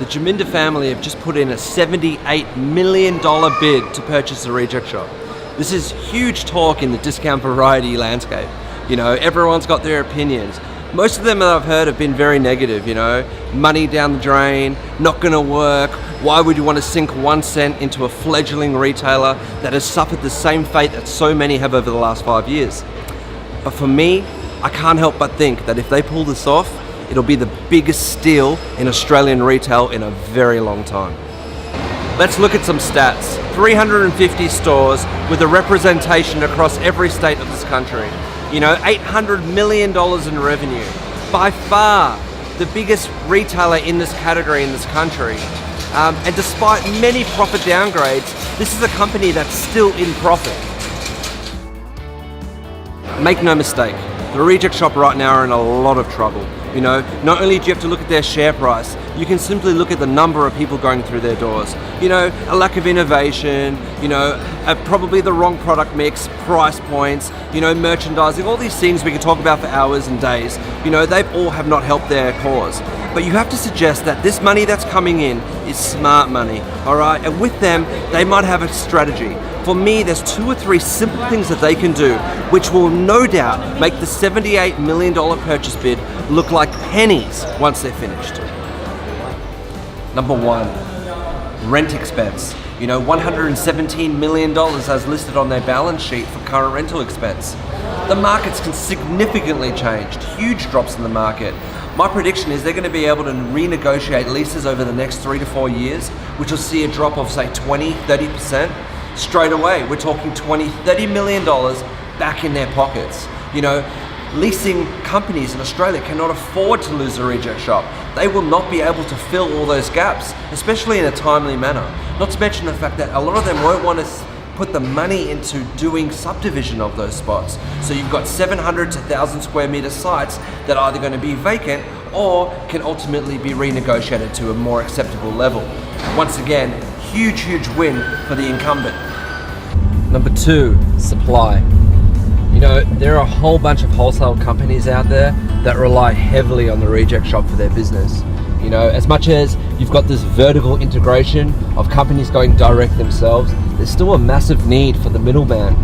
The Jaminda family have just put in a $78 million bid to purchase the Reject Shop. This is huge talk in the discount variety landscape. You know, everyone's got their opinions. Most of them that I've heard have been very negative, you know, money down the drain, not gonna work, why would you want to sink 1 cent into a fledgling retailer that has suffered the same fate that so many have over the last 5 years? But for me, I can't help but think that if they pull this off, it'll be the biggest steal in Australian retail in a very long time. Let's look at some stats. 350 stores with a representation across every state of this country. You know, $800 million in revenue. By far the biggest retailer in this category in this country. And despite many profit downgrades, this is a company that's still in profit. Make no mistake, the Reject Shop right now are in a lot of trouble. You know, not only do you have to look at their share price, you can simply look at the number of people going through their doors. You know, a lack of innovation, you know, probably the wrong product mix, price points, you know, merchandising, all these things we can talk about for hours and days. You know, they all have not helped their cause. But you have to suggest that this money that's coming in is smart money, all right? And with them, they might have a strategy. For me, there's 2 or 3 simple things that they can do, which will no doubt make the $78 million purchase bid look like pennies once they're finished. Number 1, rent expense. You know, $117 million as listed on their balance sheet for current rental expense. The markets can significantly change, huge drops in the market. My prediction is they're going to be able to renegotiate leases over the next 3 to 4 years, which will see a drop of say 20, 30%. Straight away, we're talking $20, $30 million back in their pockets. You know, leasing companies in Australia cannot afford to lose the Reject Shop. They will not be able to fill all those gaps, especially in a timely manner. Not to mention the fact that a lot of them won't want to put the money into doing subdivision of those spots. So you've got 700 to 1,000 square meter sites that are either going to be vacant or can ultimately be renegotiated to a more acceptable level. Once again, huge win for the incumbent. Number 2, supply. You know, there are a whole bunch of wholesale companies out there that rely heavily on the Reject Shop for their business. You know, as much as you've got this vertical integration of companies going direct themselves, there's still a massive need for the middleman.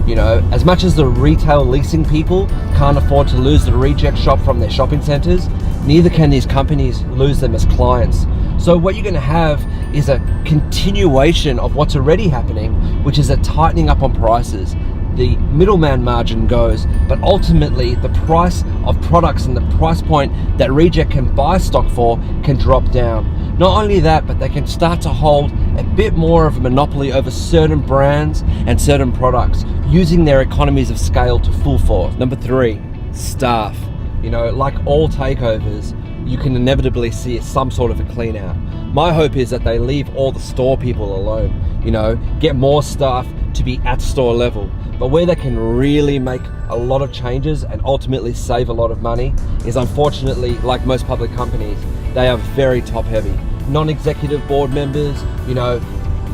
You know, as much as the retail leasing people can't afford to lose the Reject Shop from their shopping centers, neither can these companies lose them as clients. So what you're going to have is a continuation of what's already happening, which is a tightening up on prices. The middleman margin goes, but ultimately the price of products and the price point that Reject can buy stock for can drop down. Not only that, but they can start to hold a bit more of a monopoly over certain brands and certain products, using their economies of scale to full force. Number 3, staff. You know, like all takeovers, you can inevitably see some sort of a clean out. My hope is that they leave all the store people alone, you know, get more staff to be at store level. But where they can really make a lot of changes and ultimately save a lot of money is, unfortunately, like most public companies, they are very top heavy. Non-executive board members, you know,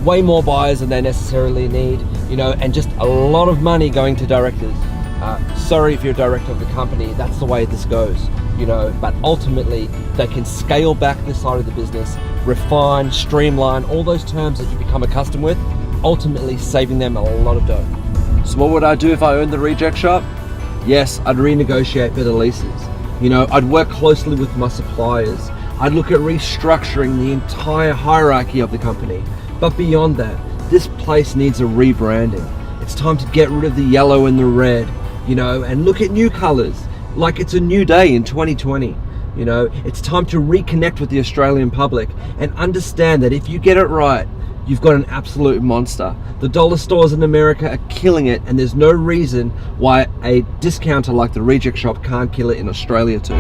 way more buyers than they necessarily need, you know, and just a lot of money going to directors. Sorry if you're a director of the company, that's the way this goes, you know, but ultimately they can scale back this side of the business, refine, streamline, all those terms that you become accustomed with, ultimately saving them a lot of dough. So what would I do if I owned the Reject Shop? Yes, I'd renegotiate better leases. You know, I'd work closely with my suppliers. I'd look at restructuring the entire hierarchy of the company. But beyond that, this place needs a rebranding. It's time to get rid of the yellow and the red, you know, and look at new colors, like it's a new day in 2020. You know, it's time to reconnect with the Australian public and understand that if you get it right, you've got an absolute monster. The dollar stores in America are killing it, and there's no reason why a discounter like the Reject Shop can't kill it in Australia too.